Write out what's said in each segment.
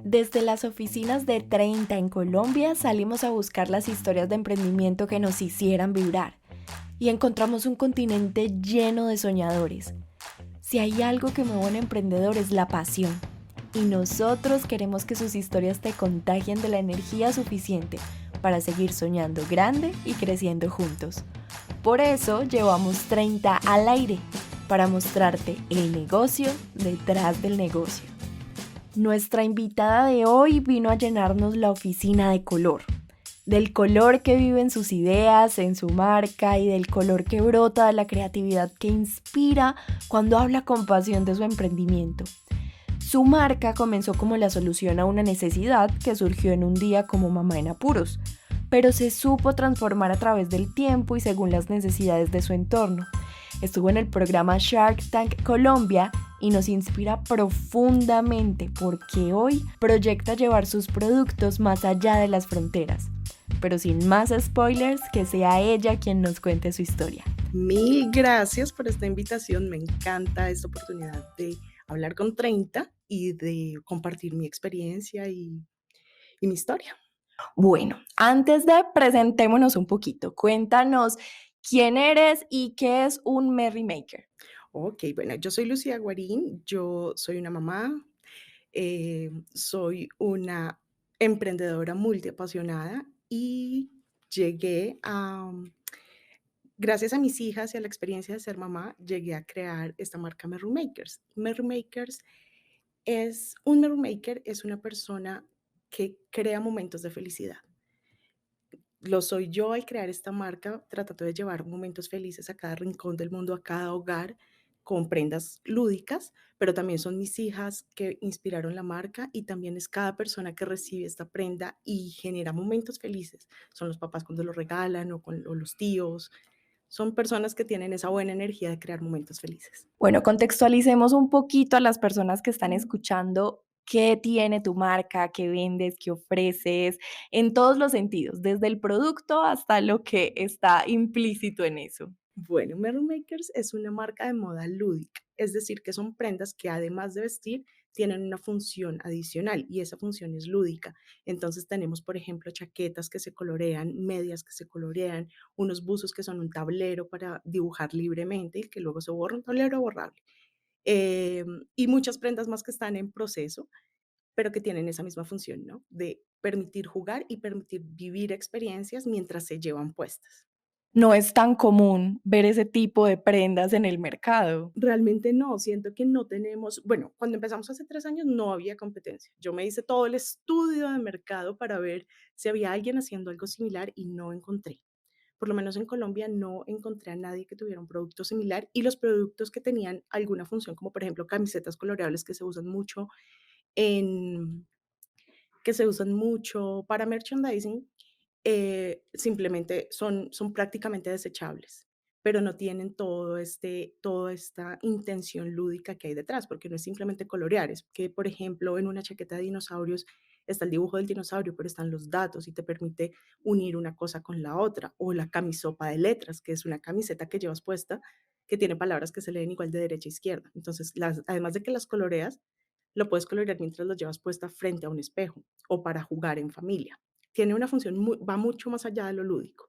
Desde las oficinas de 30 en Colombia salimos a buscar las historias de emprendimiento que nos hicieran vibrar y encontramos un continente lleno de soñadores. Si hay algo que mueve a un emprendedor es la pasión y nosotros queremos que sus historias te contagien de la energía suficiente para seguir soñando grande y creciendo juntos. Por eso llevamos 30 al aire para mostrarte el negocio detrás del negocio. Nuestra invitada de hoy vino a llenarnos la oficina de color, del color que vive en sus ideas, en su marca y del color que brota de la creatividad que inspira cuando habla con pasión de su emprendimiento. Su marca comenzó como la solución a una necesidad que surgió en un día como mamá en apuros, pero se supo transformar a través del tiempo y según las necesidades de su entorno. Estuvo en el programa Shark Tank Colombia y nos inspira profundamente porque hoy proyecta llevar sus productos más allá de las fronteras. Pero sin más spoilers, que sea ella quien nos cuente su historia. Mil gracias por esta invitación. Me encanta esta oportunidad de hablar con 30 y de compartir mi experiencia y mi historia. Bueno, antes de presentémonos un poquito, cuéntanos quién eres y qué es un Merrymaker. Ok, bueno, yo soy Lucía Guarín, yo soy una mamá, soy una emprendedora multiapasionada y llegué gracias a mis hijas y a la experiencia de ser mamá, llegué a crear esta marca Merry Makers. Merry Makers un Merry Maker es una persona que crea momentos de felicidad. Lo soy yo al crear esta marca, tratando de llevar momentos felices a cada rincón del mundo, a cada hogar, con prendas lúdicas, pero también son mis hijas que inspiraron la marca y también es cada persona que recibe esta prenda y genera momentos felices. Son los papás cuando lo regalan o los tíos. Son personas que tienen esa buena energía de crear momentos felices. Bueno, contextualicemos un poquito a las personas que están escuchando qué tiene tu marca, qué vendes, qué ofreces, en todos los sentidos, desde el producto hasta lo que está implícito en eso. Bueno, Merry Makers es una marca de moda lúdica, es decir, que son prendas que además de vestir, tienen una función adicional y esa función es lúdica. Entonces tenemos, por ejemplo, chaquetas que se colorean, medias que se colorean, unos buzos que son un tablero para dibujar libremente y que luego se borra, un tablero borrable. Y muchas prendas más que están en proceso, pero que tienen esa misma función, ¿no? De permitir jugar y permitir vivir experiencias mientras se llevan puestas. No es tan común ver ese tipo de prendas en el mercado. Realmente no, siento que no tenemos, bueno, cuando empezamos hace 3 años no había competencia. Yo me hice todo el estudio de mercado para ver si había alguien haciendo algo similar y no encontré. Por lo menos en Colombia no encontré a nadie que tuviera un producto similar y los productos que tenían alguna función, como por ejemplo camisetas coloreables en que se usan mucho para merchandising, simplemente son prácticamente desechables, pero no tienen toda esta intención lúdica que hay detrás, porque no es simplemente colorear, es que, por ejemplo, en una chaqueta de dinosaurios está el dibujo del dinosaurio, pero están los datos y te permite unir una cosa con la otra, o la camisopa de letras, que es una camiseta que llevas puesta que tiene palabras que se leen igual de derecha a izquierda. Entonces, además de que las coloreas, lo puedes colorear mientras lo llevas puesta frente a un espejo o para jugar en familia. Tiene una función va mucho más allá de lo lúdico.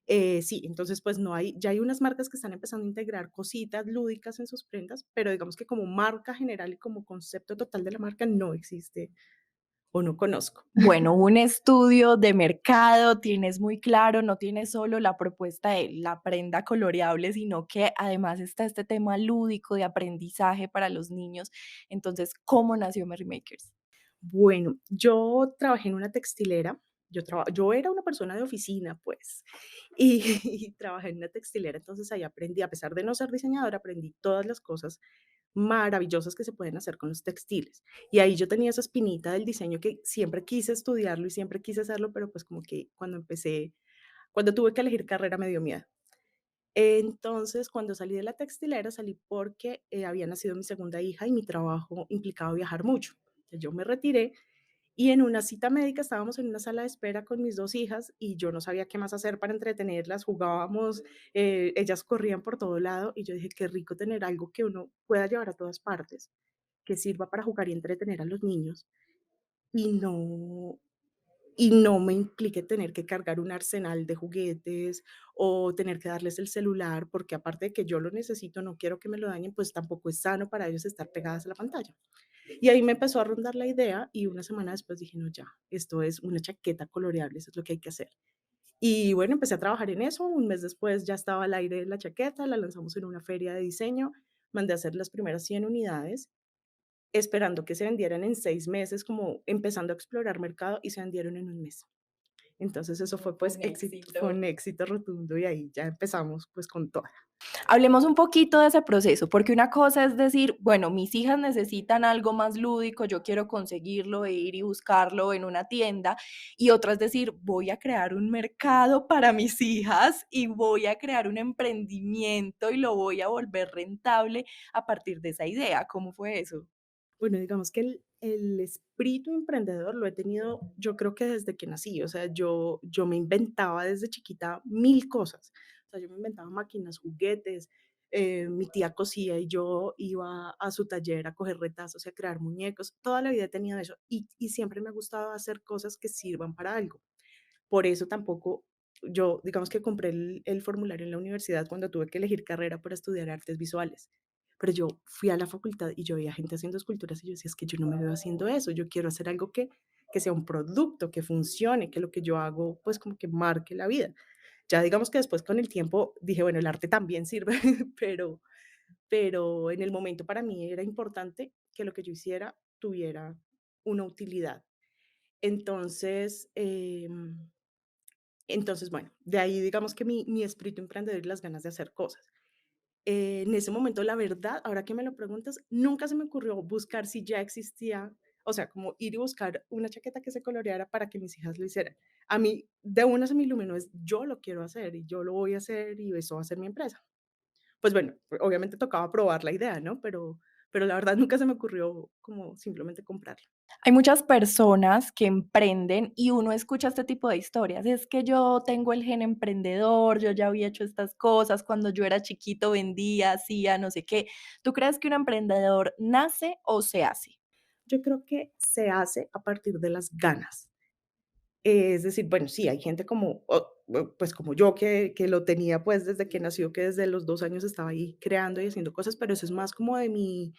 Sí, entonces pues ya hay unas marcas que están empezando a integrar cositas lúdicas en sus prendas, pero digamos que como marca general y como concepto total de la marca no existe o no conozco. Bueno, un estudio de mercado, tienes muy claro, no tienes solo la propuesta de la prenda coloreable, sino que además está este tema lúdico de aprendizaje para los niños. Entonces, ¿cómo nació Merry Makers? Bueno, yo trabajé en una textilera, yo era una persona de oficina, pues, y y trabajé en una textilera, entonces ahí aprendí, a pesar de no ser diseñadora, aprendí todas las cosas maravillosas que se pueden hacer con los textiles. Y ahí yo tenía esa espinita del diseño que siempre quise estudiarlo y siempre quise hacerlo, pero pues como que cuando tuve que elegir carrera me dio miedo. Entonces, cuando salí de la textilera, salí porque había nacido mi segunda hija y mi trabajo implicaba viajar mucho. Entonces, yo me retiré y en una cita médica estábamos en una sala de espera con mis 2 hijas y yo no sabía qué más hacer para entretenerlas, jugábamos, ellas corrían por todo lado y yo dije: "Qué rico tener algo que uno pueda llevar a todas partes, que sirva para jugar y entretener a los niños". y no me implique tener que cargar un arsenal de juguetes o tener que darles el celular, porque aparte de que yo lo necesito, no quiero que me lo dañen, pues tampoco es sano para ellos estar pegadas a la pantalla. Y ahí me empezó a rondar la idea y una semana después dije: "No, ya, esto es una chaqueta coloreable, eso es lo que hay que hacer". Y bueno, empecé a trabajar en eso, un mes después ya estaba al aire la chaqueta, la lanzamos en una feria de diseño, mandé a hacer las primeras 100 unidades, esperando que se vendieran en 6 meses, como empezando a explorar mercado, y se vendieron en un mes. Entonces eso No, fue, fue pues, un fue éxito. un éxito rotundo y ahí ya empezamos, pues, con toda. Hablemos un poquito de ese proceso, porque una cosa es decir, bueno, mis hijas necesitan algo más lúdico, yo quiero conseguirlo e ir y buscarlo en una tienda, y otra es decir, voy a crear un mercado para mis hijas y voy a crear un emprendimiento y lo voy a volver rentable a partir de esa idea. ¿Cómo fue eso? Bueno, digamos que el espíritu emprendedor lo he tenido, yo creo que desde que nací, o sea, yo me inventaba desde chiquita 1000 cosas, o sea, yo me inventaba máquinas, juguetes, mi tía cosía y yo iba a su taller a coger retazos y a crear muñecos, toda la vida he tenido eso y siempre me ha gustado hacer cosas que sirvan para algo. Por eso tampoco yo, digamos que compré el formulario en la universidad cuando tuve que elegir carrera para estudiar artes visuales. Pero yo fui a la facultad y yo veía gente haciendo esculturas y yo decía, es que yo no me veo haciendo eso, yo quiero hacer algo que sea un producto, que funcione, que lo que yo hago pues como que marque la vida. Ya digamos que después con el tiempo dije, bueno, el arte también sirve, pero, pero en el momento para mí era importante que lo que yo hiciera tuviera una utilidad. Entonces, bueno, de ahí digamos que mi espíritu emprendedor y las ganas de hacer cosas. En ese momento, la verdad, ahora que me lo preguntas, nunca se me ocurrió buscar si ya existía, o sea, como ir y buscar una chaqueta que se coloreara para que mis hijas lo hicieran. A mí, de una se me iluminó, es yo lo quiero hacer y yo lo voy a hacer y eso va a ser mi empresa. Pues bueno, obviamente tocaba probar la idea, ¿no? Pero la verdad nunca se me ocurrió como simplemente comprarla. Hay muchas personas que emprenden y uno escucha este tipo de historias. Es que yo tengo el gen emprendedor, yo ya había hecho estas cosas, cuando yo era chiquito vendía, hacía, no sé qué. ¿Tú crees que un emprendedor nace o se hace? Yo creo que se hace a partir de las ganas. Es decir, bueno, sí, hay gente como, pues como yo que lo tenía pues desde que nació, que desde los 2 años estaba ahí creando y haciendo cosas, pero eso es más como de mi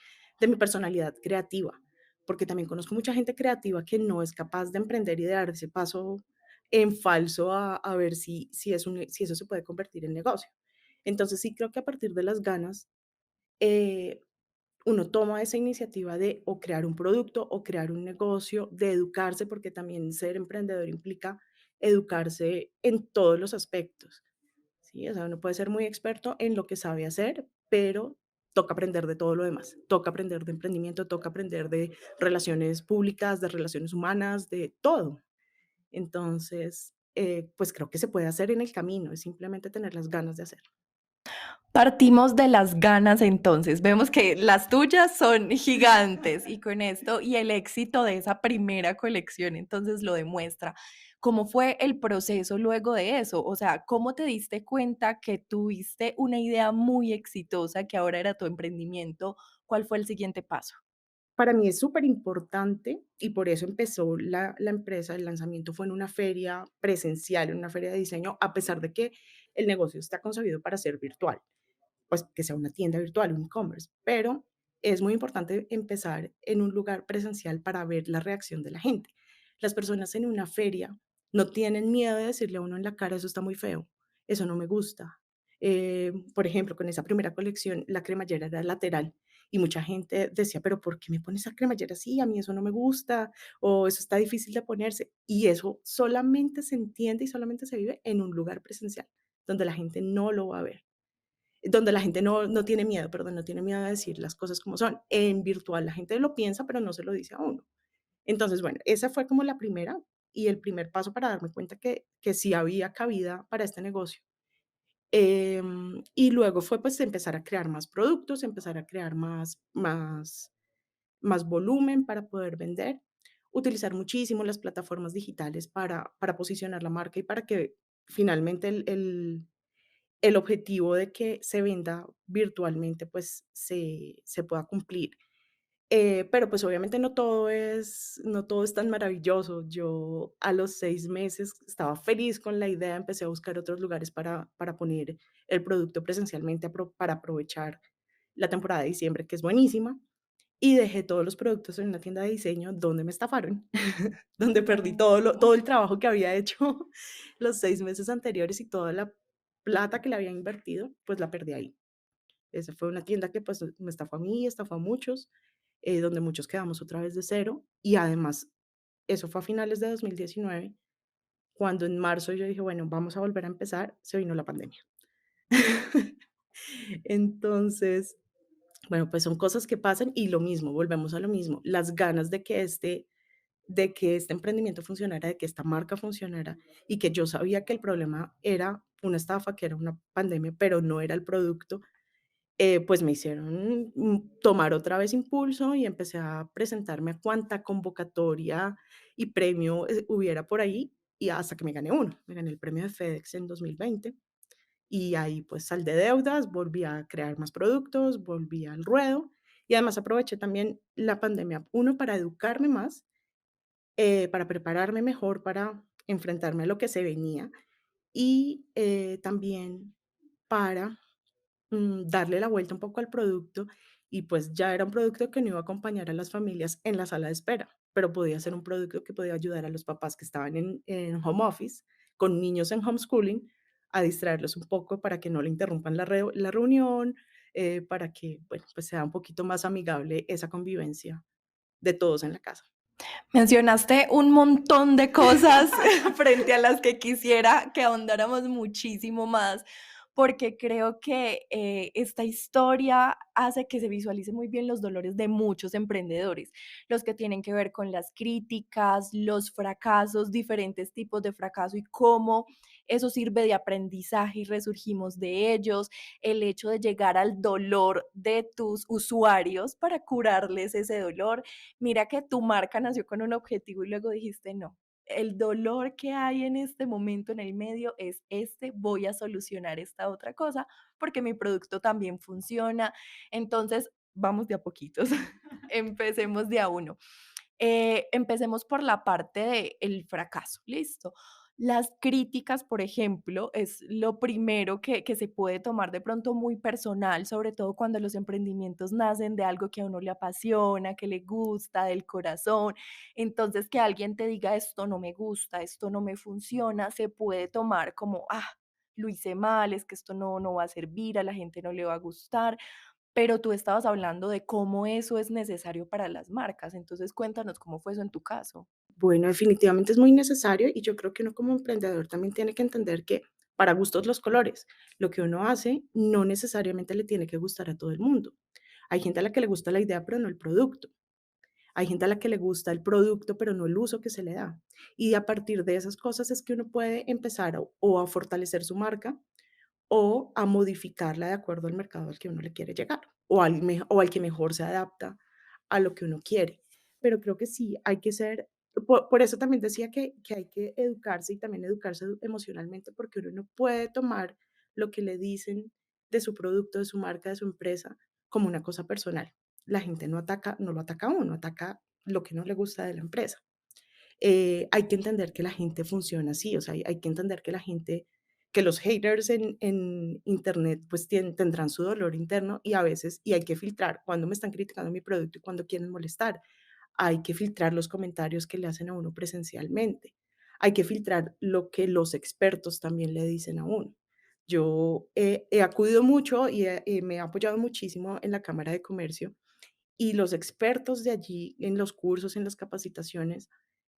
personalidad creativa, porque también conozco mucha gente creativa que no es capaz de emprender y de dar ese paso en falso a ver si eso se puede convertir en negocio. Entonces sí creo que a partir de las ganas, eh, uno toma esa iniciativa de o crear un producto o crear un negocio, de educarse, porque también ser emprendedor implica educarse en todos los aspectos, ¿sí? O sea, uno puede ser muy experto en lo que sabe hacer, pero toca aprender de todo lo demás. Toca aprender de emprendimiento, toca aprender de relaciones públicas, de relaciones humanas, de todo. Entonces, pues creo que se puede hacer en el camino, es simplemente tener las ganas de hacer. Partimos de las ganas entonces. Vemos que las tuyas son gigantes y con esto y el éxito de esa primera colección entonces lo demuestra. ¿Cómo fue el proceso luego de eso? O sea, ¿cómo te diste cuenta que tuviste una idea muy exitosa que ahora era tu emprendimiento? ¿Cuál fue el siguiente paso? Para mí es súper importante y por eso empezó la empresa. El lanzamiento fue en una feria presencial, en una feria de diseño, a pesar de que el negocio está concebido para ser virtual, pues que sea una tienda virtual, un e-commerce, pero es muy importante empezar en un lugar presencial para ver la reacción de la gente. Las personas en una feria no tienen miedo de decirle a uno en la cara, eso está muy feo, eso no me gusta. Por ejemplo, con esa primera colección, la cremallera era lateral y mucha gente decía, pero ¿por qué me pones esa cremallera así? A mí eso no me gusta o eso está difícil de ponerse. Y eso solamente se entiende y solamente se vive en un lugar presencial, donde la gente no lo va a ver, donde la gente no tiene miedo, perdón, no tiene miedo de decir las cosas como son. En virtual la gente lo piensa, pero no se lo dice a uno. Entonces, bueno, esa fue como la primera y el primer paso para darme cuenta que sí había cabida para este negocio. Y luego fue, pues, empezar a crear más productos, empezar a crear más volumen para poder vender, utilizar muchísimo las plataformas digitales para posicionar la marca y para que finalmente el objetivo de que se venda virtualmente, pues, se pueda cumplir. Pero, pues, obviamente no todo es tan maravilloso. Yo a los 6 meses estaba feliz con la idea, empecé a buscar otros lugares para poner el producto presencialmente, para aprovechar la temporada de diciembre, que es buenísima, y dejé todos los productos en una tienda de diseño donde me estafaron, donde perdí No. todo el trabajo que había hecho los 6 meses anteriores y toda la plata que le había invertido, pues, la perdí ahí. Esa fue una tienda que, pues, me estafó a mí, estafó a muchos, donde muchos quedamos otra vez de cero. Y además, eso fue a finales de 2019, cuando en marzo yo dije: "Bueno, vamos a volver a empezar", se vino la pandemia. Entonces, bueno, pues son cosas que pasan y lo mismo, volvemos a lo mismo, las ganas de que este emprendimiento funcionara, de que esta marca funcionara, y que yo sabía que el problema era una estafa, que era una pandemia, pero no era el producto. Pues me hicieron, tomar otra vez impulso y empecé a presentarme a cuanta convocatoria y premio, hubiera por ahí, y hasta que me gané uno. Me gané el premio de FedEx en 2020 y ahí, pues, saldé de deudas, volví a crear más productos, volví al ruedo y además aproveché también la pandemia, uno, para educarme más, para prepararme mejor para enfrentarme a lo que se venía y, también para darle la vuelta un poco al producto y pues ya era un producto que no iba a acompañar a las familias en la sala de espera, pero podía ser un producto que podía ayudar a los papás que estaban en home office, con niños en homeschooling, a distraerlos un poco para que no le interrumpan la reunión, para que, bueno, pues sea un poquito más amigable esa convivencia de todos en la casa. Mencionaste un montón de cosas frente a las que quisiera que ahondáramos muchísimo más, porque creo que esta historia hace que se visualice muy bien los dolores de muchos emprendedores, los que tienen que ver con las críticas, los fracasos, diferentes tipos de fracaso y cómo eso sirve de aprendizaje y resurgimos de ellos, el hecho de llegar al dolor de tus usuarios para curarles ese dolor. Mira que tu marca nació con un objetivo y luego dijiste: "No, el dolor que hay en este momento en el medio es este, voy a solucionar esta otra cosa, porque mi producto también funciona". Entonces, vamos de a poquitos, empecemos de a uno. Empecemos por la parte de el fracaso, ¿listo? Las críticas, por ejemplo, es lo primero que se puede tomar de pronto muy personal, sobre todo cuando los emprendimientos nacen de algo que a uno le apasiona, que le gusta, del corazón. Entonces, que alguien te diga: "Esto no me gusta, esto no me funciona", se puede tomar como: "Ah, lo hice mal, es que esto no va a servir, a la gente no le va a gustar". Pero tú estabas hablando de cómo eso es necesario para las marcas, entonces cuéntanos cómo fue eso en tu caso. Bueno, definitivamente es muy necesario y yo creo que uno como emprendedor también tiene que entender que para gustos los colores. Lo que uno hace no necesariamente le tiene que gustar a todo el mundo. Hay gente a la que le gusta la idea, pero no el producto. Hay gente a la que le gusta el producto, pero no el uso que se le da. Y a partir de esas cosas es que uno puede empezar o a fortalecer su marca o a modificarla de acuerdo al mercado al que uno le quiere llegar o al que mejor se adapta a lo que uno quiere. Pero creo que sí, hay que ser, por eso también decía que hay que educarse y también educarse emocionalmente, porque uno no puede tomar lo que le dicen de su producto, de su marca, de su empresa, como una cosa personal. La gente no lo ataca a uno, ataca lo que no le gusta de la empresa. Hay que entender que la gente funciona así, o sea, hay que entender que la gente, que los haters en internet, pues tendrán su dolor interno y a veces, y hay que filtrar cuando me están criticando mi producto y cuando quieren molestar. Hay que filtrar los comentarios que le hacen a uno presencialmente. Hay que filtrar lo que los expertos también le dicen a uno. Yo he acudido mucho y me he apoyado muchísimo en la Cámara de Comercio y los expertos de allí en los cursos, en las capacitaciones,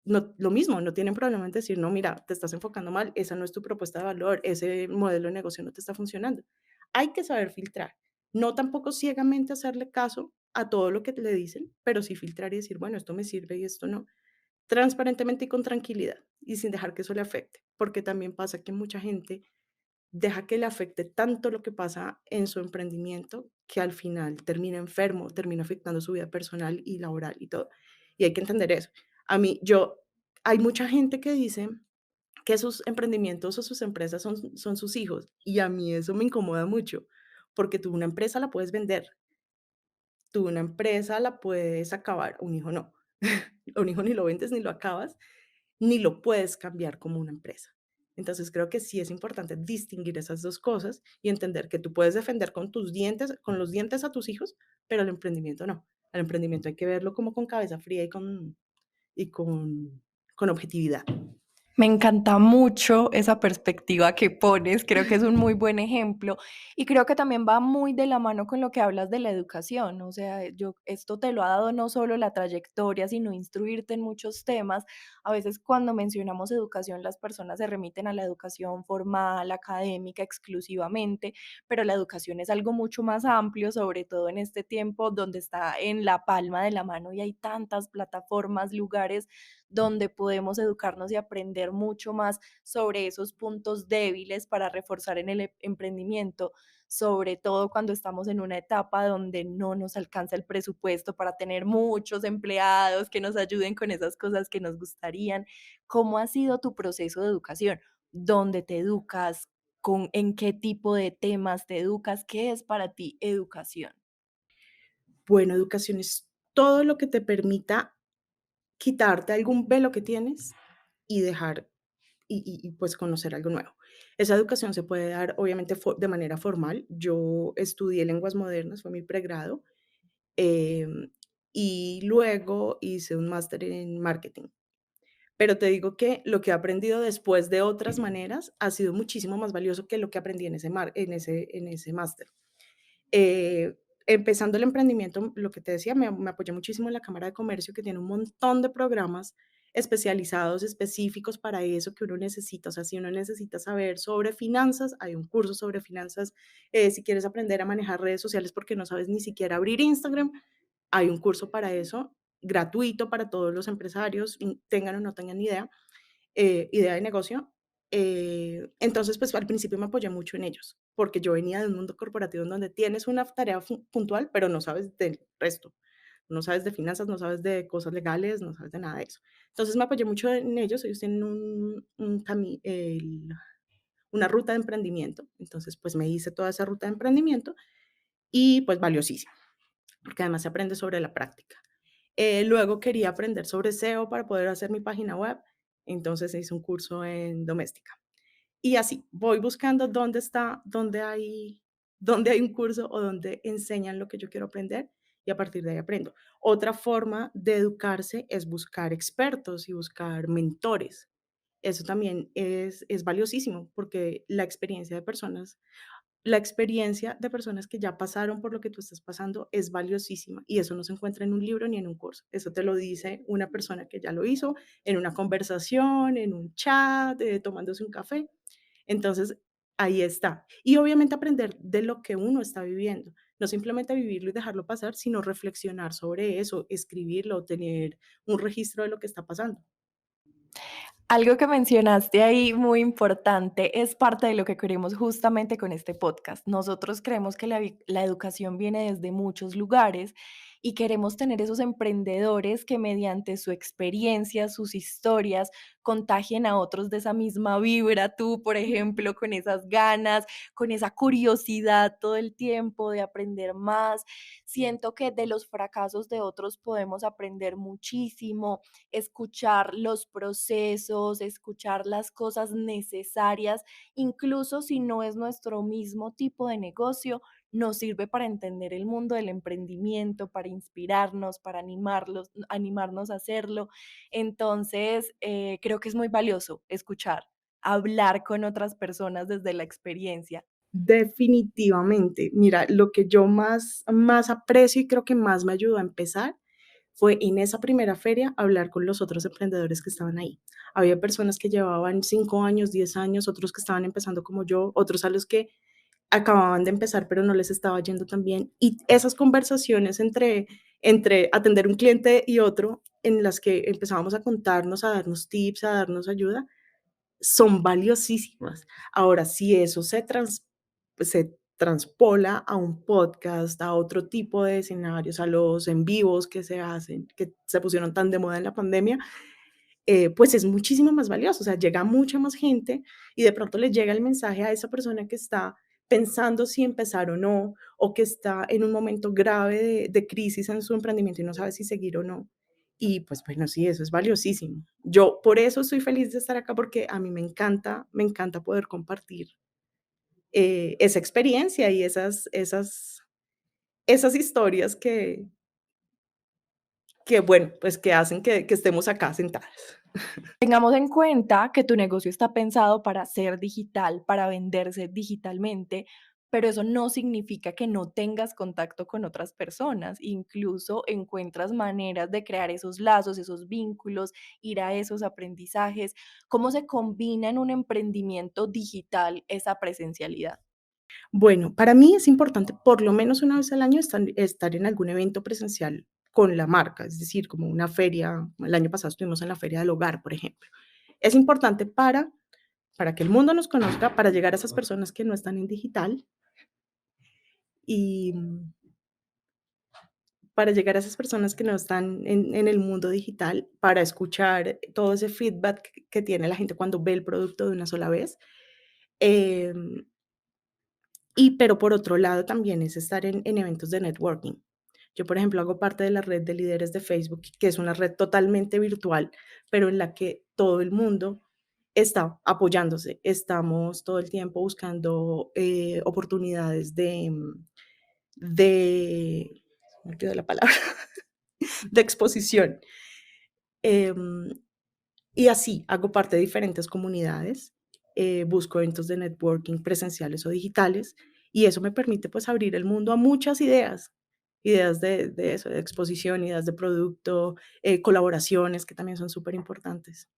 no, lo mismo, no tienen problema en decir: "No, mira, te estás enfocando mal, esa no es tu propuesta de valor, ese modelo de negocio no te está funcionando". Hay que saber filtrar, no tampoco ciegamente hacerle caso a todo lo que le dicen, pero sí filtrar y decir: "Bueno, esto me sirve y esto no". Transparentemente y con tranquilidad, y sin dejar que eso le afecte, porque también pasa que mucha gente deja que le afecte tanto lo que pasa en su emprendimiento, que al final termina enfermo, termina afectando su vida personal y laboral y todo. Y hay que entender eso. A mí, hay mucha gente que dice que sus emprendimientos o sus empresas son sus hijos, y a mí eso me incomoda mucho, porque tú una empresa la puedes vender, tú una empresa la puedes acabar, un hijo no. Un hijo ni lo vendes, ni lo acabas, ni lo puedes cambiar como una empresa. Entonces, creo que sí es importante distinguir esas 2 cosas y entender que tú puedes defender con tus dientes con los dientes a tus hijos, pero el emprendimiento no. Al emprendimiento hay que verlo como con cabeza fría y con objetividad. Me encanta mucho esa perspectiva que pones, creo que es un muy buen ejemplo y creo que también va muy de la mano con lo que hablas de la educación, o sea, yo esto te lo ha dado no solo la trayectoria, sino instruirte en muchos temas. A veces cuando mencionamos educación, las personas se remiten a la educación formal, académica exclusivamente, pero la educación es algo mucho más amplio, sobre todo en este tiempo donde está en la palma de la mano y hay tantas plataformas, lugares donde podemos educarnos y aprender mucho más sobre esos puntos débiles para reforzar en el emprendimiento, sobre todo cuando estamos en una etapa donde no nos alcanza el presupuesto para tener muchos empleados que nos ayuden con esas cosas que nos gustarían. ¿Cómo ha sido tu proceso de educación? ¿Dónde te educas? ¿En qué tipo de temas te educas? ¿Qué es para ti educación? Bueno, educación es todo lo que te permita quitarte algún velo que tienes y dejar pues, conocer algo nuevo. Esa educación se puede dar, obviamente, de manera formal. Yo estudié lenguas modernas, fue mi pregrado, em, y luego hice un máster en marketing. Pero te digo que lo que he aprendido después de otras maneras ha sido muchísimo más valioso que lo que aprendí en ese máster. Empezando el emprendimiento, lo que te decía, me apoyé muchísimo en la Cámara de Comercio, que tiene un montón de programas especializados, específicos para eso que uno necesita. O sea, si uno necesita saber sobre finanzas, hay un curso sobre finanzas. Si quieres aprender a manejar redes sociales porque no sabes ni siquiera abrir Instagram, hay un curso para eso, gratuito para todos los empresarios, tengan o no tengan idea de negocio. Entonces, pues al principio me apoyé mucho en ellos, porque yo venía de un mundo corporativo en donde tienes una tarea puntual, pero no sabes del resto. No sabes de finanzas, no sabes de cosas legales, no sabes de nada de eso. Entonces me apoyé mucho en ellos tienen una ruta de emprendimiento. Entonces, pues me hice toda esa ruta de emprendimiento y pues valiosísima, porque además se aprende sobre la práctica. Luego quería aprender sobre SEO para poder hacer mi página web, entonces hice un curso en doméstica. Y así, voy buscando dónde hay un curso o dónde enseñan lo que yo quiero aprender y a partir de ahí aprendo. Otra forma de educarse es buscar expertos y buscar mentores. Eso también es valiosísimo porque la experiencia de personas que ya pasaron por lo que tú estás pasando es valiosísima y eso no se encuentra en un libro ni en un curso. Eso te lo dice una persona que ya lo hizo en una conversación, en un chat, tomándose un café. Entonces, ahí está. Y obviamente aprender de lo que uno está viviendo. No simplemente vivirlo y dejarlo pasar, sino reflexionar sobre eso, escribirlo, tener un registro de lo que está pasando. Algo que mencionaste ahí muy importante es parte de lo que queremos justamente con este podcast. Nosotros creemos que la educación viene desde muchos lugares y queremos tener esos emprendedores que mediante su experiencia, sus historias, contagien a otros de esa misma vibra. Tú, por ejemplo, con esas ganas, con esa curiosidad todo el tiempo de aprender más. Siento que de los fracasos de otros podemos aprender muchísimo, escuchar los procesos, escuchar las cosas necesarias, incluso si no es nuestro mismo tipo de negocio, nos sirve para entender el mundo del emprendimiento, para inspirarnos, para animarnos a hacerlo. Entonces, creo que es muy valioso escuchar, hablar con otras personas desde la experiencia. Definitivamente. Mira, lo que yo más aprecio y creo que más me ayudó a empezar fue en esa primera feria hablar con los otros emprendedores que estaban ahí. Había personas que llevaban 5 años, 10 años, otros que estaban empezando como yo, otros a los que acababan de empezar, pero no les estaba yendo tan bien. Y esas conversaciones entre atender un cliente y otro, en las que empezábamos a contarnos, a darnos tips, a darnos ayuda, son valiosísimas. Ahora, si eso se transpola a un podcast, a otro tipo de escenarios, a los en vivos que se hacen, que se pusieron tan de moda en la pandemia, pues es muchísimo más valioso. O sea, llega mucha más gente y de pronto le llega el mensaje a esa persona que está pensando si empezar o no, o que está en un momento grave de crisis en su emprendimiento y no sabe si seguir o no. Y pues bueno, sí, eso es valiosísimo. Yo por eso estoy feliz de estar acá, porque a mí me encanta poder compartir esa experiencia y esas historias que bueno, pues que hacen que estemos acá sentadas. Tengamos en cuenta que tu negocio está pensado para ser digital, para venderse digitalmente, pero eso no significa que no tengas contacto con otras personas. Incluso encuentras maneras de crear esos lazos, esos vínculos, ir a esos aprendizajes. ¿Cómo se combina en un emprendimiento digital esa presencialidad? Bueno, para mí es importante por lo menos una vez al año estar en algún evento presencial con la marca, es decir, como una feria. El año pasado estuvimos en la Feria del Hogar, por ejemplo. Es importante para que el mundo nos conozca, para llegar a esas personas que no están en digital y para llegar a esas personas que no están en el mundo digital, para escuchar todo ese feedback que tiene la gente cuando ve el producto de una sola vez. Em, pero por otro lado también es estar en eventos de networking. Yo, por ejemplo, hago parte de la red de líderes de Facebook, que es una red totalmente virtual, pero en la que todo el mundo está apoyándose. Estamos todo el tiempo buscando oportunidades se me olvidó la palabra, de exposición. Em, y así hago parte de diferentes comunidades, busco eventos de networking presenciales o digitales, y eso me permite pues abrir el mundo a muchas ideas, ideas de eso, de exposición, ideas de producto, colaboraciones que también son súper importantes.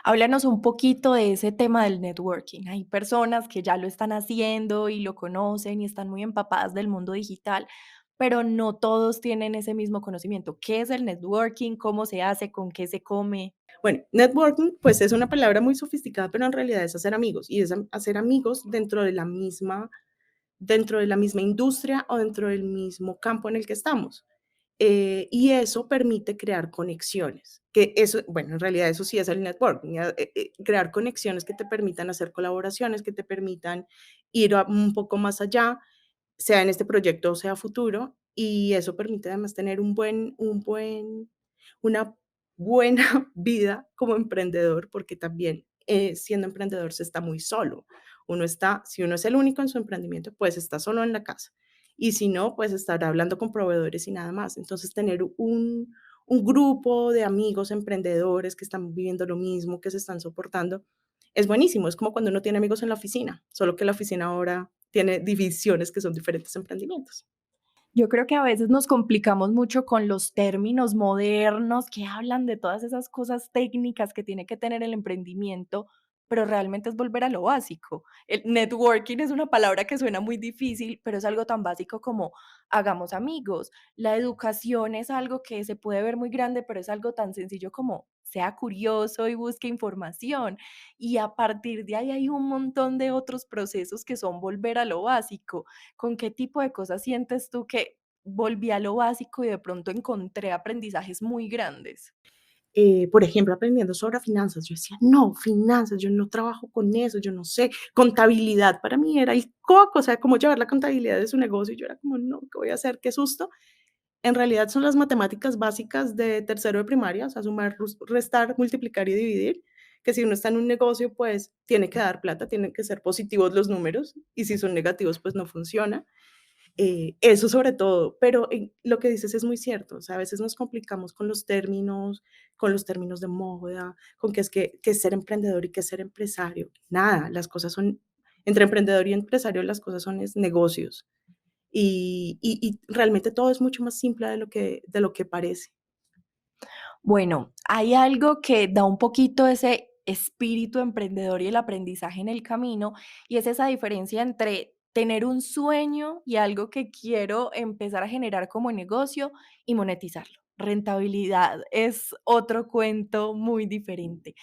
Háblanos un poquito de ese tema del networking. Hay personas que ya lo están haciendo y lo conocen y están muy empapadas del mundo digital, pero no todos tienen ese mismo conocimiento. ¿Qué es el networking? ¿Cómo se hace? ¿Con qué se come? Bueno, networking pues es una palabra muy sofisticada, pero en realidad es hacer amigos y es hacer amigos dentro de la misma industria o dentro del mismo campo en el que estamos. Y eso permite crear conexiones, que eso, bueno, en realidad eso sí es el networking, crear conexiones que te permitan hacer colaboraciones, que te permitan ir un poco más allá, sea en este proyecto o sea futuro, y eso permite además tener una buena vida como emprendedor, porque también siendo emprendedor se está muy solo. Si uno es el único en su emprendimiento, pues está solo en la casa. Y si no, pues estar hablando con proveedores y nada más. Entonces, tener un grupo de amigos emprendedores que están viviendo lo mismo, que se están soportando, es buenísimo. Es como cuando uno tiene amigos en la oficina, solo que la oficina ahora tiene divisiones que son diferentes emprendimientos. Yo creo que a veces nos complicamos mucho con los términos modernos que hablan de todas esas cosas técnicas que tiene que tener el emprendimiento, pero realmente es volver a lo básico. El networking es una palabra que suena muy difícil, pero es algo tan básico como hagamos amigos. La educación es algo que se puede ver muy grande, pero es algo tan sencillo como sea curioso y busque información. Y a partir de ahí hay un montón de otros procesos que son volver a lo básico. ¿Con qué tipo de cosas sientes tú que volví a lo básico y de pronto encontré aprendizajes muy grandes? Por ejemplo, aprendiendo sobre finanzas, yo decía, no, finanzas, yo no trabajo con eso, yo no sé, contabilidad para mí era el coco, o sea, cómo llevar la contabilidad de su negocio, y yo era como, no, ¿qué voy a hacer? Qué susto. En realidad son las matemáticas básicas de tercero de primaria, o sea, sumar, restar, multiplicar y dividir, que si uno está en un negocio, pues tiene que dar plata, tienen que ser positivos los números, y si son negativos, pues no funciona. Eso sobre todo, pero lo que dices es muy cierto, o sea, a veces nos complicamos con los términos de moda, con que es ser emprendedor y que es ser empresario. Nada, las cosas son, entre emprendedor y empresario, las cosas son es negocios. Y realmente todo es mucho más simple de lo que parece. Bueno, hay algo que da un poquito ese espíritu emprendedor y el aprendizaje en el camino, y es esa diferencia entre tener un sueño y algo que quiero empezar a generar como negocio y monetizarlo. Rentabilidad es otro cuento muy diferente.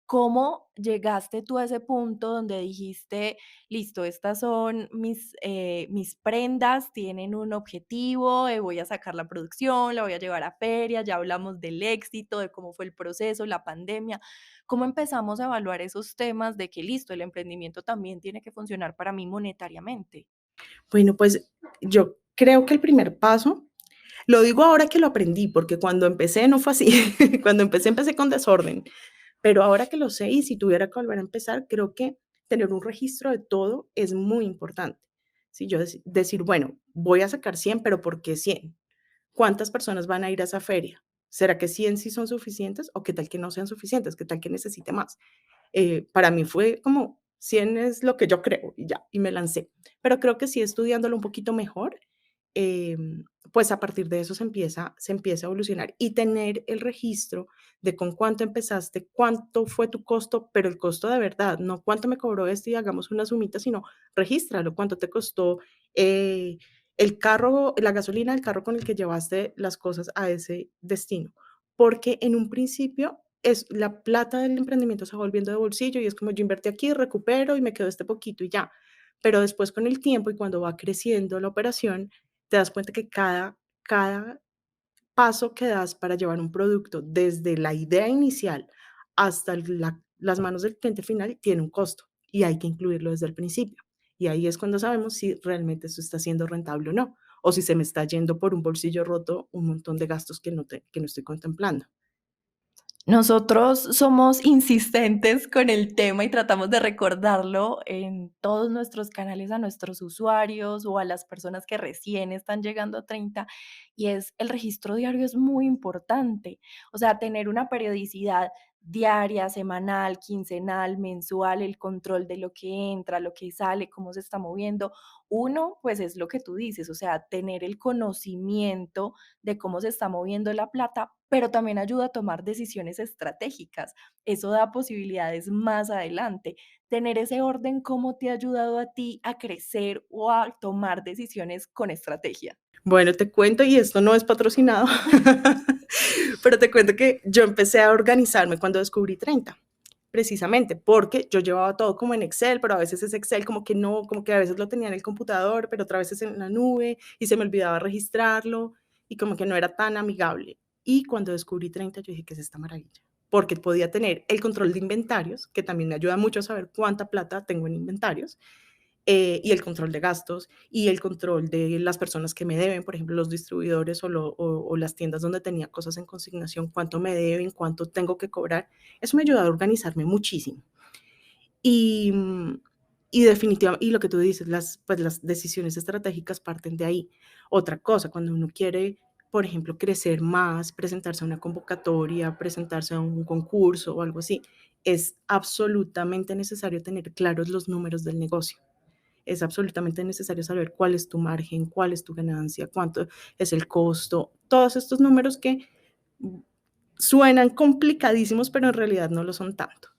¿Cómo llegaste tú a ese punto donde dijiste, listo, estas son mis prendas, tienen un objetivo, voy a sacar la producción, la voy a llevar a feria, ya hablamos del éxito, de cómo fue el proceso, la pandemia? ¿Cómo empezamos a evaluar esos temas de que, listo, el emprendimiento también tiene que funcionar para mí monetariamente? Bueno, pues yo creo que el primer paso, lo digo ahora que lo aprendí, porque cuando empecé no fue así. Cuando empecé con desorden, pero ahora que lo sé y si tuviera que volver a empezar, creo que tener un registro de todo es muy importante. Si yo decir, bueno, voy a sacar 100, pero ¿por qué 100? ¿Cuántas personas van a ir a esa feria? ¿Será que 100 sí son suficientes o qué tal que no sean suficientes? ¿Qué tal que necesite más? Para mí fue como 100 es lo que yo creo y ya, y me lancé. Pero creo que sí estudiándolo un poquito mejor, pues a partir de eso se empieza a evolucionar y tener el registro de con cuánto empezaste, cuánto fue tu costo, pero el costo de verdad, no cuánto me cobró este y hagamos una sumita, sino regístralo, cuánto te costó eh, el carro, la gasolina del carro con el que llevaste las cosas a ese destino. Porque en un principio es la plata del emprendimiento se va volviendo de bolsillo y es como yo invertí aquí, recupero y me quedo este poquito y ya. Pero después con el tiempo y cuando va creciendo la operación, te das cuenta que cada paso que das para llevar un producto desde la idea inicial hasta las manos del cliente final tiene un costo y hay que incluirlo desde el principio. Y ahí es cuando sabemos si realmente eso está siendo rentable o no, o si se me está yendo por un bolsillo roto un montón de gastos que no estoy contemplando. Nosotros somos insistentes con el tema y tratamos de recordarlo en todos nuestros canales a nuestros usuarios o a las personas que recién están llegando a 30, y es el registro diario es muy importante. O sea, tener una periodicidad diaria, semanal, quincenal, mensual, el control de lo que entra, lo que sale, cómo se está moviendo. Uno, pues es lo que tú dices, o sea, tener el conocimiento de cómo se está moviendo la plata, pero también ayuda a tomar decisiones estratégicas. Eso da posibilidades más adelante. Tener ese orden, ¿cómo te ha ayudado a ti a crecer o a tomar decisiones con estrategia? Bueno, te cuento, y esto no es patrocinado, pero te cuento que yo empecé a organizarme cuando descubrí 30, precisamente porque yo llevaba todo como en Excel, pero a veces ese Excel como que no, como que a veces lo tenía en el computador, pero otras veces en la nube y se me olvidaba registrarlo y como que no era tan amigable. Y cuando descubrí 30, yo dije, ¿qué es esta maravilla? Porque podía tener el control de inventarios, que también me ayuda mucho a saber cuánta plata tengo en inventarios, y el control de gastos y el control de las personas que me deben, por ejemplo, los distribuidores o las tiendas donde tenía cosas en consignación, cuánto me deben, cuánto tengo que cobrar. Eso me ayudó a organizarme muchísimo. Y, y definitivamente, y lo que tú dices, pues las decisiones estratégicas parten de ahí. Otra cosa, cuando uno quiere, por ejemplo, crecer más, presentarse a una convocatoria, presentarse a un concurso o algo así, es absolutamente necesario tener claros los números del negocio. Es absolutamente necesario saber cuál es tu margen, cuál es tu ganancia, cuánto es el costo, todos estos números que mm, suenan complicadísimos, pero en realidad no lo son tanto.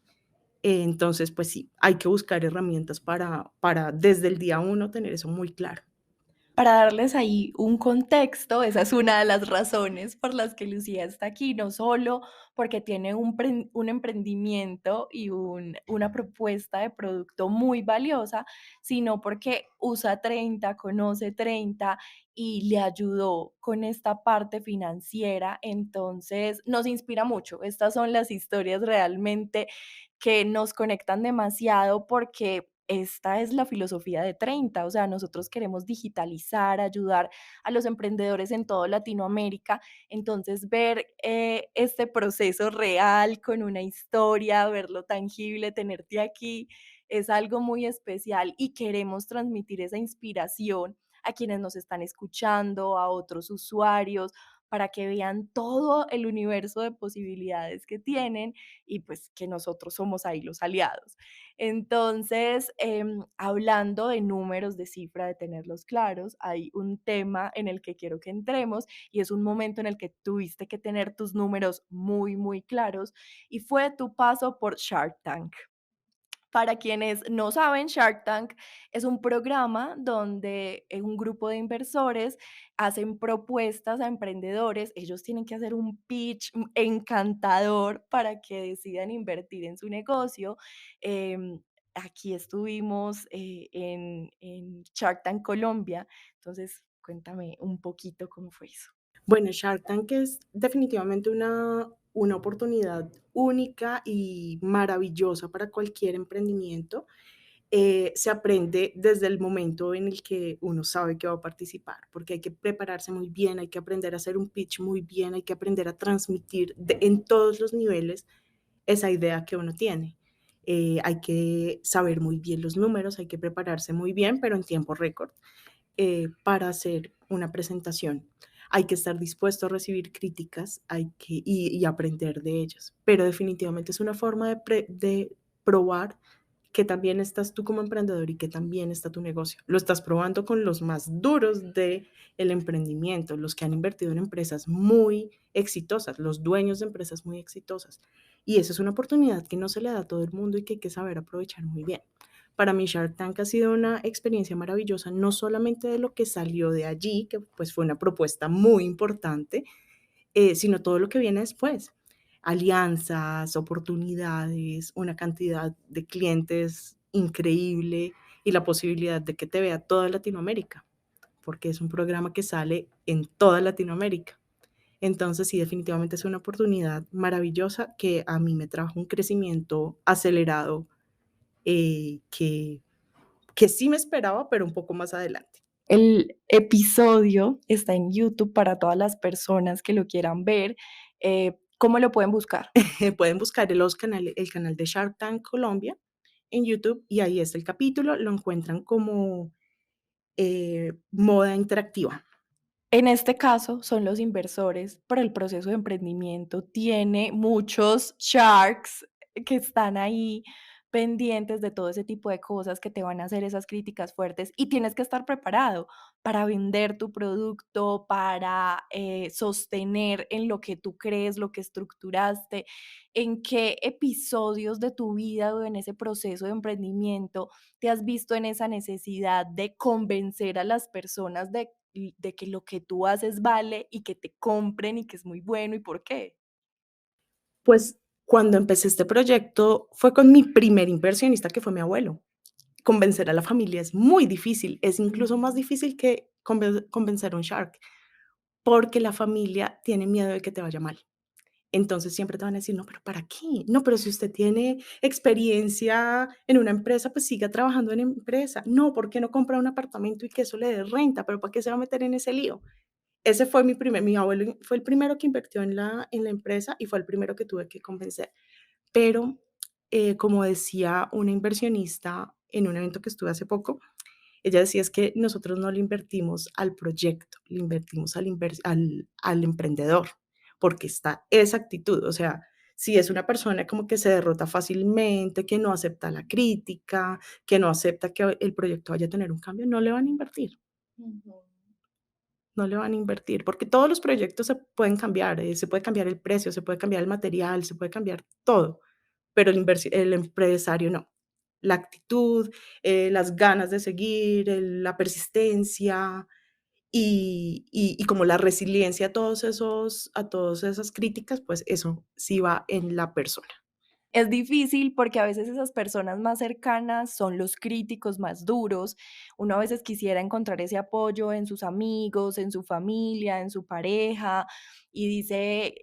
Entonces, pues sí, hay que buscar herramientas para desde el día uno tener eso muy claro. Para darles ahí un contexto, esa es una de las razones por las que Lucía está aquí, no solo porque tiene un emprendimiento y una propuesta de producto muy valiosa, sino porque usa 30, conoce 30 y le ayudó con esta parte financiera. Entonces, nos inspira mucho. Estas son las historias realmente que nos conectan demasiado porque esta es la filosofía de 30, o sea, nosotros queremos digitalizar, ayudar a los emprendedores en toda Latinoamérica. Entonces, ver este proceso real con una historia, verlo tangible, tenerte aquí, es algo muy especial y queremos transmitir esa inspiración a quienes nos están escuchando, a otros usuarios, para que vean todo el universo de posibilidades que tienen y pues que nosotros somos ahí los aliados. Entonces, hablando de números, de cifra, de tenerlos claros, hay un tema en el que quiero que entremos y es un momento en el que tuviste que tener tus números muy, muy claros y fue tu paso por Shark Tank. Para quienes no saben, Shark Tank es un programa donde un grupo de inversores hacen propuestas a emprendedores. Ellos tienen que hacer un pitch encantador para que decidan invertir en su negocio. Aquí estuvimos en Shark Tank Colombia. Entonces, cuéntame un poquito cómo fue eso. Bueno, Shark Tank es definitivamente una oportunidad única y maravillosa para cualquier emprendimiento. Se aprende desde el momento en el que uno sabe que va a participar, porque hay que prepararse muy bien, hay que aprender a hacer un pitch muy bien, hay que aprender a transmitir en todos los niveles esa idea que uno tiene. Hay que saber muy bien los números, hay que prepararse muy bien, pero en tiempo récord para hacer una presentación. Hay que estar dispuesto a recibir críticas y aprender de ellas, pero definitivamente es una forma de probar que también estás tú como emprendedor y que también está tu negocio. Lo estás probando con los más duros del emprendimiento, los que han invertido en empresas muy exitosas, los dueños de empresas muy exitosas. Y eso es una oportunidad que no se le da a todo el mundo y que hay que saber aprovechar muy bien. Para mí Shark Tank ha sido una experiencia maravillosa, no solamente de lo que salió de allí, que pues fue una propuesta muy importante, sino todo lo que viene después. Alianzas, oportunidades, una cantidad de clientes increíble y la posibilidad de que te vea toda Latinoamérica, porque es un programa que sale en toda Latinoamérica. Entonces, sí, definitivamente es una oportunidad maravillosa que a mí me trajo un crecimiento acelerado que sí me esperaba, pero un poco más adelante. El episodio está en YouTube para todas las personas que lo quieran ver. ¿Cómo lo pueden buscar? Pueden buscar el canal de Shark Tank Colombia en YouTube y ahí está el capítulo, lo encuentran como moda interactiva. En este caso son los inversores, pero el proceso de emprendimiento tiene muchos sharks que están ahí pendientes de todo ese tipo de cosas que te van a hacer esas críticas fuertes y tienes que estar preparado para vender tu producto, para sostener en lo que tú crees, lo que estructuraste, en qué episodios de tu vida o en ese proceso de emprendimiento te has visto en esa necesidad de convencer a las personas de que lo que tú haces vale y que te compren y que es muy bueno y por qué. Pues cuando empecé este proyecto fue con mi primer inversionista, que fue mi abuelo. Convencer a la familia es muy difícil, es incluso más Ujú. difícil que convencer a un shark, porque la familia tiene miedo de que te vaya mal. Entonces siempre te van a decir, no, pero ¿para qué? No, pero si usted tiene experiencia en una empresa, pues siga trabajando en empresa. No, ¿por qué no compra un apartamento y que eso le dé renta? ¿Pero para qué se va a meter en ese lío? Ese fue mi abuelo fue el primero que invirtió en la empresa y fue el primero que tuve que convencer. Pero, como decía una inversionista en un evento que estuve hace poco, ella decía: "Es que nosotros no le invertimos al proyecto, le invertimos al emprendedor", porque está esa actitud, o sea, si es una persona como que se derrota fácilmente, que no acepta la crítica, que no acepta que el proyecto vaya a tener un cambio, no le van a invertir, Ujú. no le van a invertir, porque todos los proyectos se pueden cambiar, se puede cambiar el precio, se puede cambiar el material, se puede cambiar todo, pero el empresario no. La actitud, las ganas de seguir, la persistencia y como la resiliencia a todas esas críticas, pues eso sí va en la persona. Es difícil porque a veces esas personas más cercanas son los críticos más duros. Uno a veces quisiera encontrar ese apoyo en sus amigos, en su familia, en su pareja, y dice,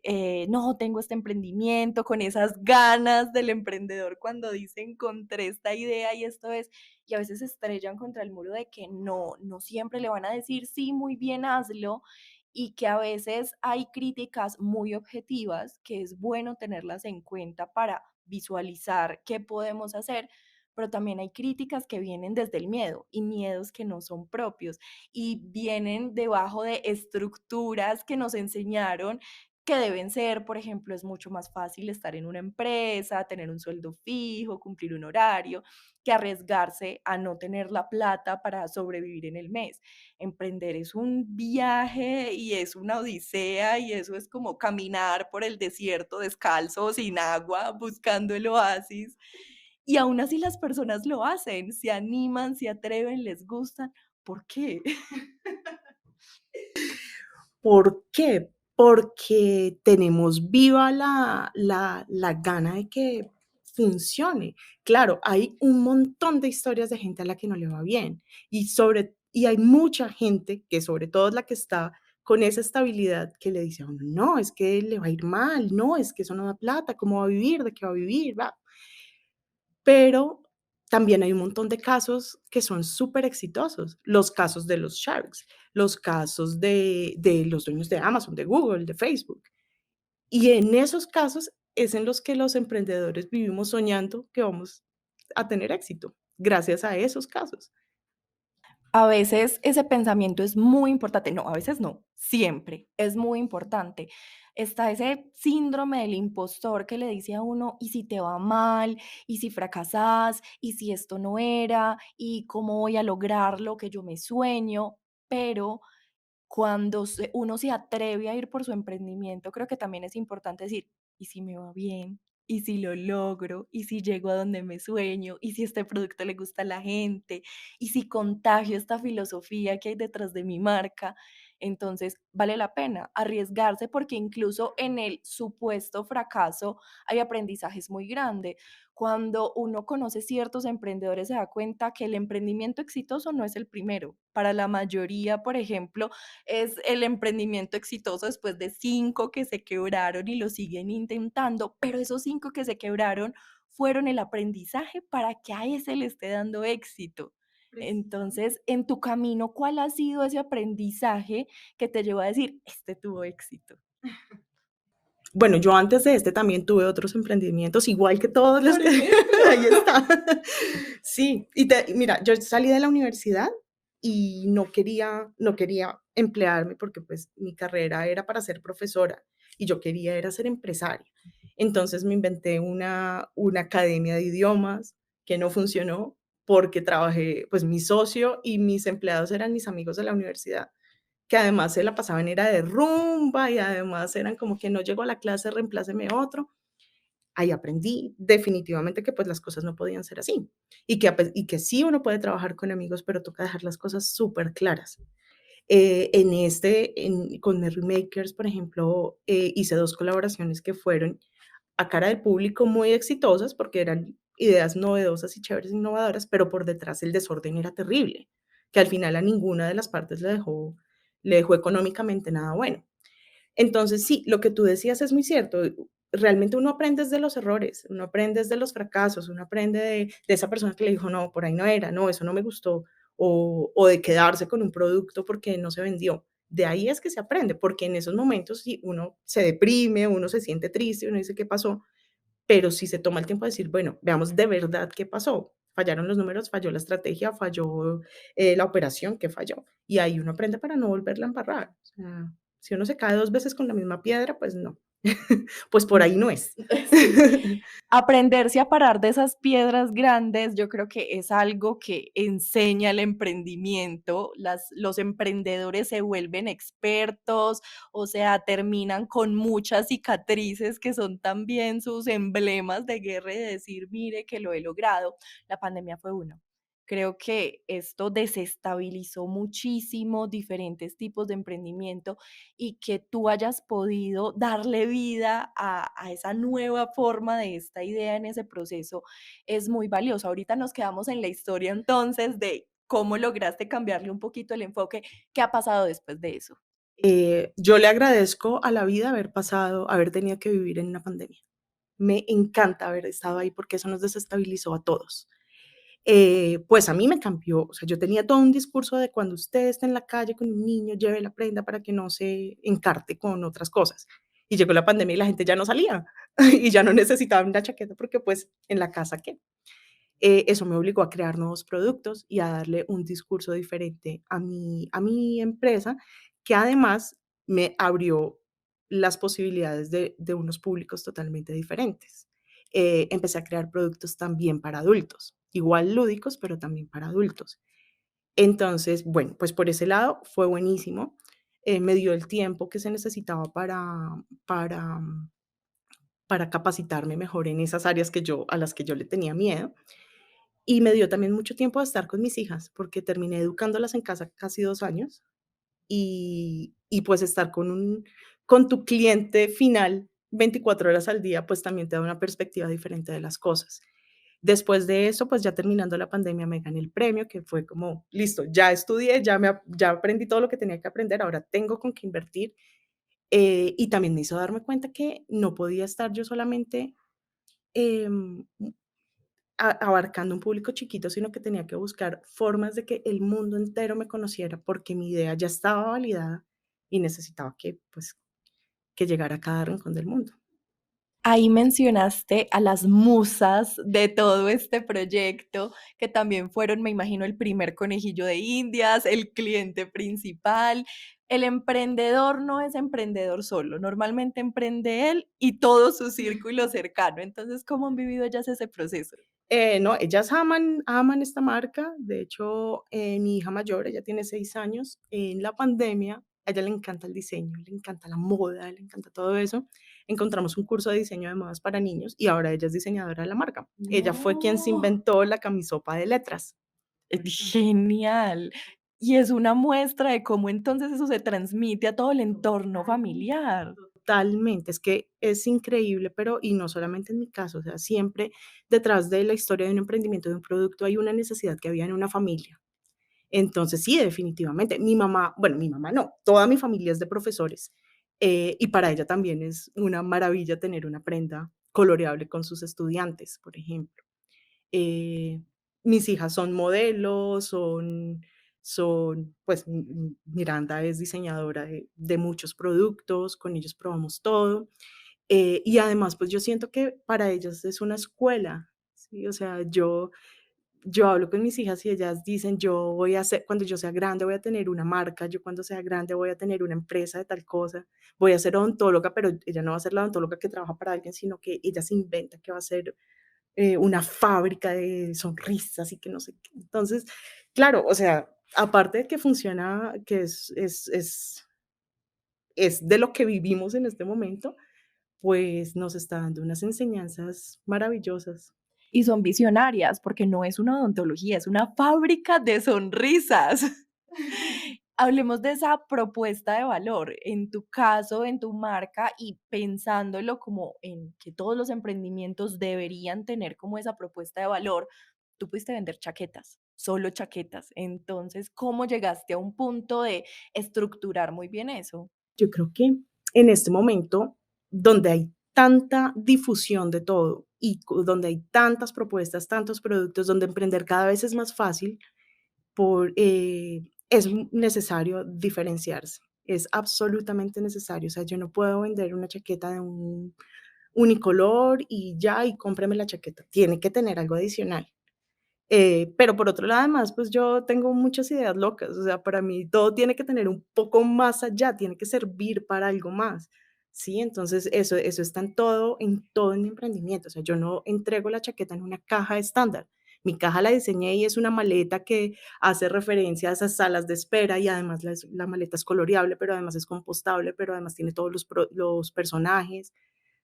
no, tengo este emprendimiento con esas ganas del emprendedor cuando dice, encontré esta idea y esto es, y a veces se estrellan contra el muro de que no, no siempre le van a decir, sí, muy bien, hazlo, y que a veces hay críticas muy objetivas que es bueno tenerlas en cuenta para visualizar qué podemos hacer, pero también hay críticas que vienen desde el miedo y miedos que no son propios y vienen debajo de estructuras que nos enseñaron que deben ser, por ejemplo, es mucho más fácil estar en una empresa, tener un sueldo fijo, cumplir un horario, que arriesgarse a no tener la plata para sobrevivir en el mes. Emprender es un viaje y es una odisea y eso es como caminar por el desierto descalzo, sin agua, buscando el oasis. Y aún así las personas lo hacen, se animan, se atreven, les gustan. ¿Por qué? ¿Por qué? Porque tenemos viva la gana de que funcione. Claro, hay un montón de historias de gente a la que no le va bien y hay mucha gente que, sobre todo, es la que está con esa estabilidad, que le dice a uno: "No, es que le va a ir mal, no, es que eso no da plata, ¿cómo va a vivir? ¿De qué va a vivir?". Pero también hay un montón de casos que son súper exitosos. Los casos de los Sharks, los casos de los dueños de Amazon, de Google, de Facebook. Y en esos casos es en los que los emprendedores vivimos soñando que vamos a tener éxito, gracias a esos casos. A veces ese pensamiento es muy importante, no, a veces no, siempre es muy importante. Está ese síndrome del impostor que le dice a uno, ¿y si te va mal? ¿Y si fracasas? ¿Y si esto no era? ¿Y cómo voy a lograr lo que yo me sueño? Pero cuando uno se atreve a ir por su emprendimiento, creo que también es importante decir, ¿y si me va bien? ¿Y si lo logro? ¿Y si llego a donde me sueño? ¿Y si este producto le gusta a la gente? ¿Y si contagio esta filosofía que hay detrás de mi marca? Entonces, vale la pena arriesgarse porque incluso en el supuesto fracaso hay aprendizajes muy grandes. Cuando uno conoce ciertos emprendedores se da cuenta que el emprendimiento exitoso no es el primero. Para la mayoría, por ejemplo, es el emprendimiento exitoso después de 5 que se quebraron y lo siguen intentando, pero esos 5 que se quebraron fueron el aprendizaje para que a ese le esté dando éxito. Precisamente. Entonces, en tu camino, ¿cuál ha sido ese aprendizaje que te llevó a decir: "Este tuvo éxito"? Bueno, yo antes de este también tuve otros emprendimientos, igual que todos los Por que ejemplo. ahí está. Sí, y mira, yo salí de la universidad y no quería emplearme porque, pues, mi carrera era para ser profesora y yo quería era ser empresaria. Entonces, me inventé una academia de idiomas que no funcionó porque trabajé, pues, mi socio y mis empleados eran mis amigos de la universidad, que además se la pasaban era de rumba y además eran como que no llegó a la clase, reempláceme otro. Ahí aprendí definitivamente que pues las cosas no podían ser así y que sí uno puede trabajar con amigos, pero toca dejar las cosas súper claras. Con Merry Makers, por ejemplo, hice 2 colaboraciones que fueron a cara del público muy exitosas porque eran ideas novedosas y chéveres, innovadoras, pero por detrás el desorden era terrible, que al final a ninguna de las partes le dejó económicamente nada bueno. Entonces, sí, lo que tú decías es muy cierto. Realmente uno aprende de los errores, uno aprende de los fracasos, uno aprende de esa persona que le dijo, no, por ahí no era, no, eso no me gustó, o de quedarse con un producto porque no se vendió. De ahí es que se aprende, porque en esos momentos sí uno se deprime, uno se siente triste, uno dice qué pasó, pero si se toma el tiempo de decir, bueno, veamos de verdad qué pasó. Fallaron los números, falló la estrategia, falló la operación, ¿qué falló? Y ahí uno aprende para no volverla a embarrar. O sea, si uno se cae 2 veces con la misma piedra, pues no, pues por ahí no es. Sí. Aprenderse a parar de esas piedras grandes, yo creo que es algo que enseña el emprendimiento. Los emprendedores se vuelven expertos, o sea, terminan con muchas cicatrices que son también sus emblemas de guerra y de decir, mire que lo he logrado. La pandemia fue uno. Creo que esto desestabilizó muchísimo diferentes tipos de emprendimiento y que tú hayas podido darle vida a esa nueva forma de esta idea en ese proceso es muy valioso. Ahorita nos quedamos en la historia entonces de cómo lograste cambiarle un poquito el enfoque. ¿Qué ha pasado después de eso? Yo le agradezco a la vida haber tenido que vivir en una pandemia. Me encanta haber estado ahí porque eso nos desestabilizó a todos. Pues a mí me cambió, o sea, yo tenía todo un discurso de cuando usted esté en la calle con un niño, lleve la prenda para que no se encarte con otras cosas. Y llegó la pandemia y la gente ya no salía y ya no necesitaba una chaqueta porque pues en la casa, ¿qué? Eso me obligó a crear nuevos productos y a darle un discurso diferente a mi empresa, que además me abrió las posibilidades de unos públicos totalmente diferentes. Empecé a crear productos también para adultos, igual lúdicos, pero también para adultos. Entonces, bueno, pues por ese lado fue buenísimo. Me dio el tiempo que se necesitaba para para capacitarme mejor en esas áreas a las que yo le tenía miedo. Y me dio también mucho tiempo de estar con mis hijas, porque terminé educándolas en casa casi 2 años, y pues estar con tu cliente final 24 horas al día, pues también te da una perspectiva diferente de las cosas. Después de eso, pues ya terminando la pandemia me gané el premio, que fue como, listo, ya estudié, ya aprendí todo lo que tenía que aprender, ahora tengo con qué invertir. Y también me hizo darme cuenta que no podía estar yo solamente em, abarcando un público chiquito, sino que tenía que buscar formas de que el mundo entero me conociera, porque mi idea ya estaba validada y necesitaba que, pues, que llegara a cada rincón del mundo. Ahí mencionaste a las musas de todo este proyecto, que también fueron, me imagino, el primer conejillo de Indias, el cliente principal. El emprendedor no es emprendedor solo, normalmente emprende él y todo su círculo cercano. Entonces, ¿cómo han vivido ellas ese proceso? No, ellas aman esta marca. De hecho, mi hija mayor, ella tiene 6 años, en la pandemia, a ella le encanta el diseño, le encanta la moda, le encanta todo eso. Encontramos un curso de diseño de modas para niños y ahora ella es diseñadora de la marca. Ella fue quien se No. inventó la camisopa de letras, por ejemplo. Genial. Y es una muestra de cómo entonces eso se transmite a todo el entorno familiar. Totalmente, es que es increíble, pero y no solamente en mi caso, o sea, siempre detrás de la historia de un emprendimiento, de un producto, hay una necesidad que había en una familia. Entonces, sí, definitivamente. Mi mamá, bueno, mi mamá no, toda mi familia es de profesores, y para ella también es una maravilla tener una prenda coloreable con sus estudiantes, por ejemplo. Eh, Mis hijas son modelos, pues, Miranda es diseñadora de muchos productos, con ellos probamos todo. Y además, pues, yo siento que para ellas es una escuela, ¿sí? O sea, yo hablo con mis hijas y ellas dicen: "Yo voy a hacer cuando yo sea grande voy a tener una marca, yo cuando sea grande voy a tener una empresa de tal cosa, voy a ser odontóloga", pero ella no va a ser la odontóloga que trabaja para alguien, sino que ella se inventa que va a ser, una fábrica de sonrisas y que no sé qué. Entonces, claro, o sea, aparte de que funciona, que es de lo que vivimos en este momento, pues nos está dando unas enseñanzas maravillosas. Y son visionarias, porque no es una odontología, es una fábrica de sonrisas. Hablemos de esa propuesta de valor, en tu caso, en tu marca y pensándolo como en que todos los emprendimientos deberían tener como esa propuesta de valor. Tú pudiste vender chaquetas, solo chaquetas. Entonces, ¿cómo llegaste a un punto de estructurar muy bien eso? Yo creo que en este momento, donde hay tanta difusión de todo y donde hay tantas propuestas, tantos productos, donde emprender cada vez es más fácil, es necesario diferenciarse. Es absolutamente necesario. O sea, yo no puedo vender una chaqueta de un unicolor y ya, y cómprame la chaqueta. Tiene que tener algo adicional. Pero por otro lado, además, pues yo tengo muchas ideas locas, o sea, para mí todo tiene que tener un poco más allá, tiene que servir para algo más, ¿sí? Entonces, eso está en todo en mi emprendimiento, o sea, yo no entrego la chaqueta en una caja estándar. Mi caja la diseñé y es una maleta que hace referencia a esas salas de espera y además la maleta es coloreable, pero además es compostable, pero además tiene todos los personajes.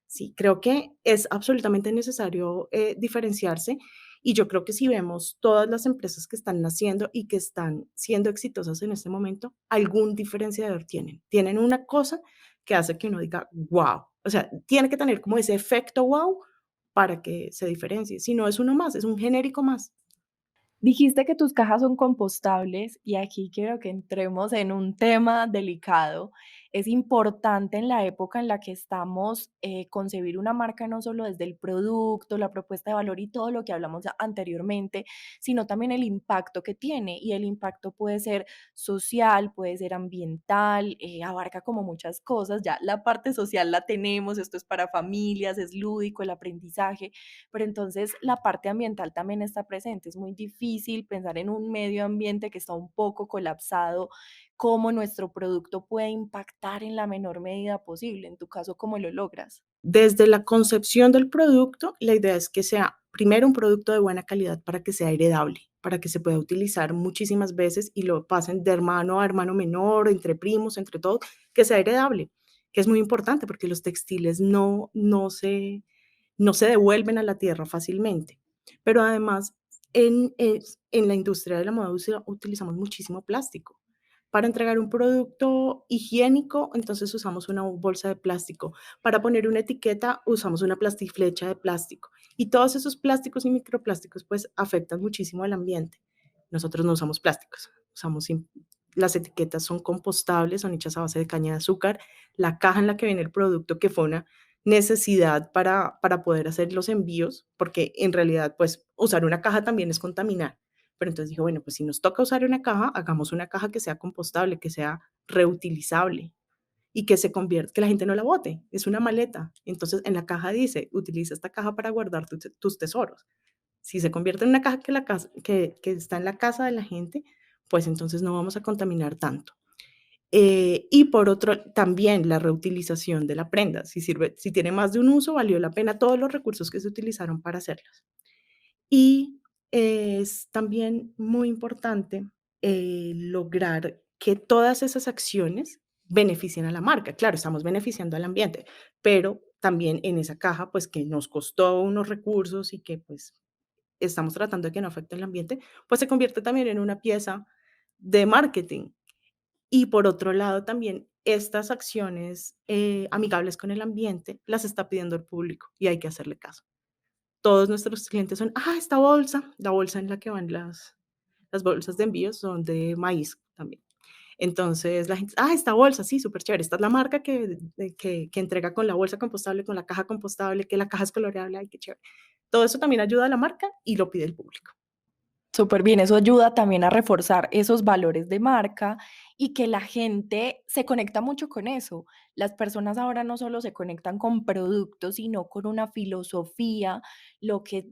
Sí, creo que es absolutamente necesario, diferenciarse, y yo creo que si vemos todas las empresas que están naciendo y que están siendo exitosas en este momento, algún diferenciador tienen. Tienen una cosa que hace que uno diga: "Guau". O sea, tiene que tener como ese efecto guau para que se diferencie, si no es uno más, es un genérico más. Dijiste que tus cajas son compostables y aquí quiero que entremos en un tema delicado. Es importante en la época en la que estamos concebir una marca no solo desde el producto, la propuesta de valor y todo lo que hablamos anteriormente, sino también el impacto que tiene. Y el impacto puede ser social, puede ser ambiental, abarca como muchas cosas. Ya la parte social la tenemos, esto es para familias, es lúdico, el aprendizaje, pero entonces la parte ambiental también está presente. Es muy difícil pensar en un medio ambiente que está un poco colapsado, cómo nuestro producto puede impactar en la menor medida posible. En tu caso, ¿cómo lo logras? Desde la concepción del producto, la idea es que sea, primero, un producto de buena calidad para que sea heredable, para que se pueda utilizar muchísimas veces y lo pasen de hermano a hermano menor, entre primos, entre todos, que sea heredable. que es muy importante porque los textiles no se devuelven a la tierra fácilmente. Pero además, en la industria de la moda utilizamos muchísimo plástico. Para entregar un producto higiénico, entonces usamos una bolsa de plástico. Para poner una etiqueta, usamos una plastiflecha de plástico. Y todos esos plásticos y microplásticos, pues, afectan muchísimo al ambiente. Nosotros no usamos plásticos, las etiquetas son compostables, son hechas a base de caña de azúcar. La caja en la que viene el producto, que fue una necesidad para poder hacer los envíos, porque en realidad, pues, usar una caja también es contaminar. Pero entonces dije, bueno, pues si nos toca usar una caja, hagamos una caja que sea compostable, que sea reutilizable y que la gente no la bote. Es una maleta. Entonces en la caja dice, utiliza esta caja para guardar tus tesoros. Si se convierte en una caja que está en la casa de la gente, pues entonces no vamos a contaminar tanto. Y por otro, también la reutilización de la prenda. Si tiene más de un uso, valió la pena todos los recursos que se utilizaron para hacerlas. Y es también muy importante lograr que todas esas acciones beneficien a la marca. Claro, estamos beneficiando al ambiente, pero también en esa caja, pues que nos costó unos recursos y que pues estamos tratando de que no afecte el ambiente, pues se convierte también en una pieza de marketing. Y por otro lado, también estas acciones amigables con el ambiente las está pidiendo el público y hay que hacerle caso. Todos nuestros clientes son, esta bolsa, la bolsa en la que van las bolsas de envíos son de maíz también. Entonces la gente, esta bolsa, sí, súper chévere. Esta es la marca que entrega con la bolsa compostable, con la caja compostable, que la caja es coloreable, ay, qué chévere. Todo eso también ayuda a la marca y lo pide el público. Súper bien, eso ayuda también a reforzar esos valores de marca y que la gente se conecta mucho con eso. Las personas ahora no solo se conectan con productos, sino con una filosofía, lo que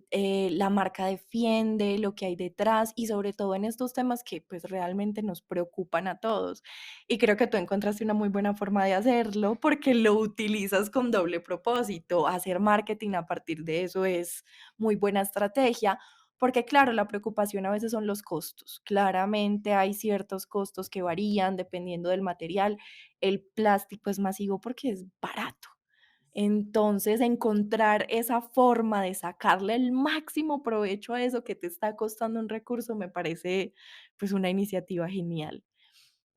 la marca defiende, lo que hay detrás y sobre todo en estos temas que pues realmente nos preocupan a todos. Y creo que tú encontraste una muy buena forma de hacerlo porque lo utilizas con doble propósito. Hacer marketing a partir de eso es muy buena estrategia porque claro, la preocupación a veces son los costos. Claramente hay ciertos costos que varían dependiendo del material. El plástico es masivo porque es barato. Entonces, encontrar esa forma de sacarle el máximo provecho a eso que te está costando un recurso me parece pues una iniciativa genial.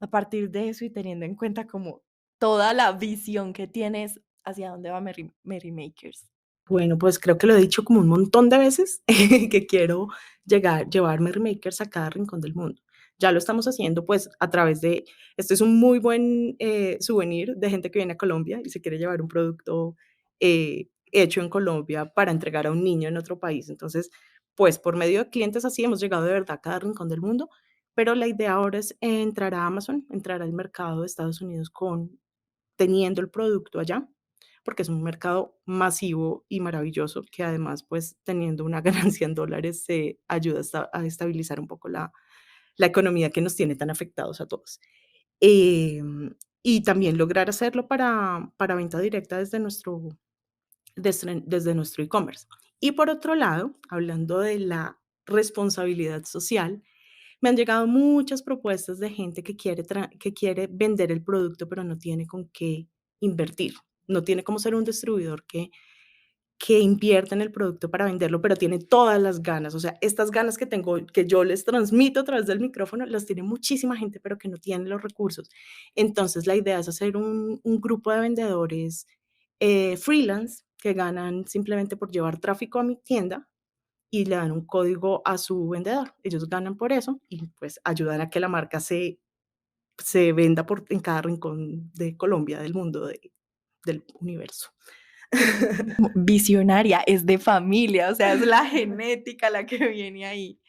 A partir de eso y teniendo en cuenta como toda la visión que tienes hacia dónde va Merry Makers. Bueno, pues creo que lo he dicho como un montón de veces que quiero llevar Merry Makers a cada rincón del mundo. Ya lo estamos haciendo pues a través de, este es un muy buen souvenir de gente que viene a Colombia y se quiere llevar un producto hecho en Colombia para entregar a un niño en otro país. Entonces, pues por medio de clientes así hemos llegado de verdad a cada rincón del mundo, pero la idea ahora es entrar a Amazon, entrar al mercado de Estados Unidos teniendo el producto allá, porque es un mercado masivo y maravilloso que además, pues, teniendo una ganancia en dólares, se ayuda a estabilizar un poco la economía que nos tiene tan afectados a todos. Y también lograr hacerlo para venta directa desde nuestro e-commerce. Y por otro lado, hablando de la responsabilidad social, me han llegado muchas propuestas de gente que quiere vender el producto, pero no tiene con qué invertir. No tiene cómo ser un distribuidor que invierta en el producto para venderlo, pero tiene todas las ganas. O sea, estas ganas que tengo, que yo les transmito a través del micrófono, las tiene muchísima gente, pero que no tiene los recursos. Entonces, la idea es hacer un grupo de vendedores freelance que ganan simplemente por llevar tráfico a mi tienda y le dan un código a su vendedor. Ellos ganan por eso y pues ayudan a que la marca se venda en cada rincón de Colombia, del mundo, del universo. Visionaria, es de familia, o sea, es la genética la que viene ahí.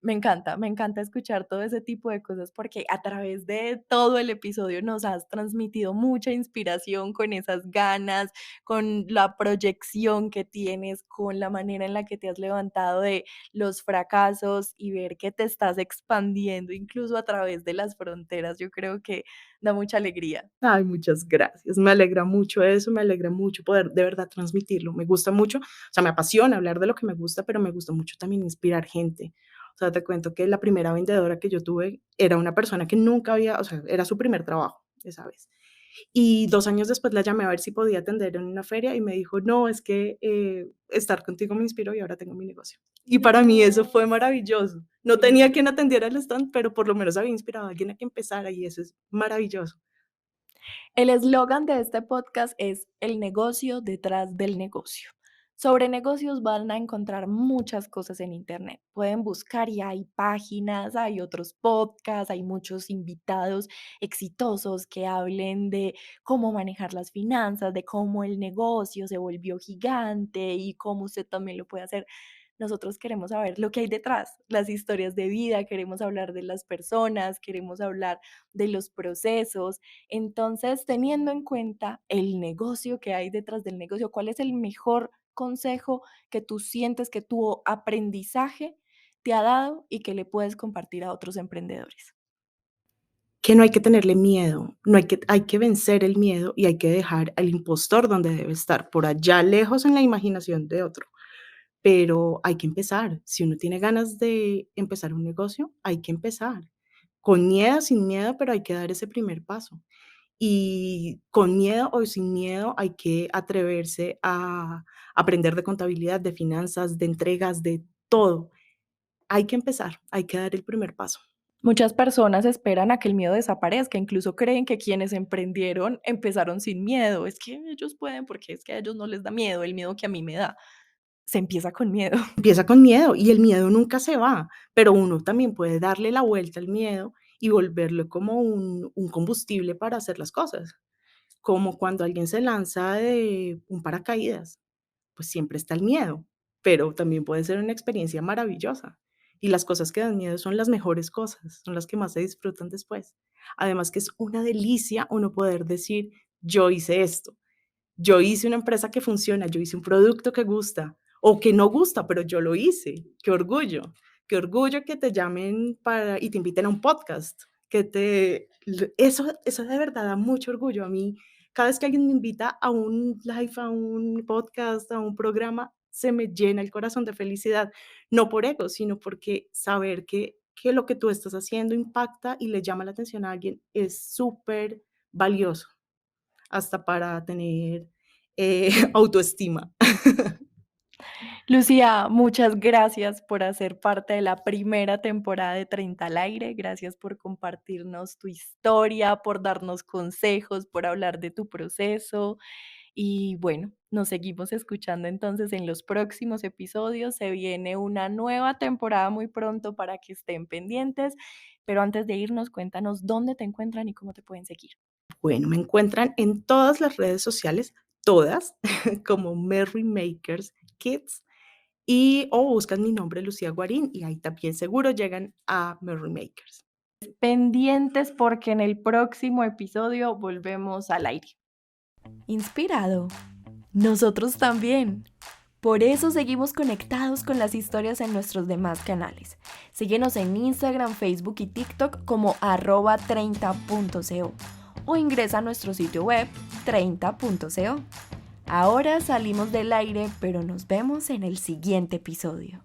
Me encanta escuchar todo ese tipo de cosas porque a través de todo el episodio nos has transmitido mucha inspiración con esas ganas, con la proyección que tienes, con la manera en la que te has levantado de los fracasos y ver que te estás expandiendo incluso a través de las fronteras. Yo creo que da mucha alegría. Ay, muchas gracias. Me alegra mucho eso, me alegra mucho poder de verdad transmitirlo. Me gusta mucho, o sea, me apasiona hablar de lo que me gusta, pero me gusta mucho también inspirar gente. O sea, te cuento que la primera vendedora que yo tuve era una persona que nunca había, o sea, era su primer trabajo, esa vez. Y 2 años después la llamé a ver si podía atender en una feria y me dijo: "No, es que, estar contigo me inspiró y ahora tengo mi negocio". Y para mí eso fue maravilloso. No tenía quien atendiera el stand, pero por lo menos había inspirado a alguien a que empezara y eso es maravilloso. El eslogan de este podcast es el negocio detrás del negocio. Sobre negocios van a encontrar muchas cosas en internet. Pueden buscar y hay páginas, hay otros podcasts, hay muchos invitados exitosos que hablen de cómo manejar las finanzas, de cómo el negocio se volvió gigante y cómo usted también lo puede hacer. Nosotros queremos saber lo que hay detrás, las historias de vida, queremos hablar de las personas, queremos hablar de los procesos. Entonces, teniendo en cuenta el negocio que hay detrás del negocio, ¿cuál es el mejor consejo que tú sientes que tu aprendizaje te ha dado y que le puedes compartir a otros emprendedores? Que no hay que tenerle miedo, no hay que vencer el miedo y hay que dejar al impostor donde debe estar, por allá lejos en la imaginación de otro. Pero hay que empezar. Si uno tiene ganas de empezar un negocio, hay que empezar. Con miedo, sin miedo, pero hay que dar ese primer paso. Y con miedo o sin miedo hay que atreverse a aprender de contabilidad, de finanzas, de entregas, de todo. Hay que empezar, hay que dar el primer paso. Muchas personas esperan a que el miedo desaparezca, incluso creen que quienes emprendieron empezaron sin miedo. Es que ellos pueden porque es que a ellos no les da miedo, el miedo que a mí me da. Se empieza con miedo. Empieza con miedo y el miedo nunca se va, pero uno también puede darle la vuelta al miedo y volverlo como un combustible para hacer las cosas. Como cuando alguien se lanza de un paracaídas, pues siempre está el miedo, pero también puede ser una experiencia maravillosa. Y las cosas que dan miedo son las mejores cosas, son las que más se disfrutan después. Además que es una delicia uno poder decir, yo hice esto, yo hice una empresa que funciona, yo hice un producto que gusta o que no gusta, pero yo lo hice. Qué orgullo. Qué orgullo que te llamen para y te inviten a un podcast, que te eso de verdad da mucho orgullo. A mí, cada vez que alguien me invita a un live, a un podcast, a un programa, se me llena el corazón de felicidad, no por ego, sino porque saber que lo que tú estás haciendo impacta y le llama la atención a alguien es súper valioso hasta para tener, autoestima. Lucía, muchas gracias por hacer parte de la primera temporada de 30 al aire. Gracias por compartirnos tu historia, por darnos consejos, por hablar de tu proceso. Y bueno, nos seguimos escuchando entonces en los próximos episodios. Se viene una nueva temporada muy pronto para que estén pendientes. Pero antes de irnos, cuéntanos dónde te encuentran y cómo te pueden seguir. Bueno, me encuentran en todas las redes sociales, todas, como Merry Makers Kids, o buscan mi nombre, Lucía Guarín, y ahí también seguro llegan a Merry Makers. Pendientes porque en el próximo episodio volvemos al aire. ¿Inspirado? Nosotros también. Por eso seguimos conectados con las historias en nuestros demás canales. Síguenos en Instagram, Facebook y TikTok como @30.co o ingresa a nuestro sitio web 30.co. Ahora salimos del aire, pero nos vemos en el siguiente episodio.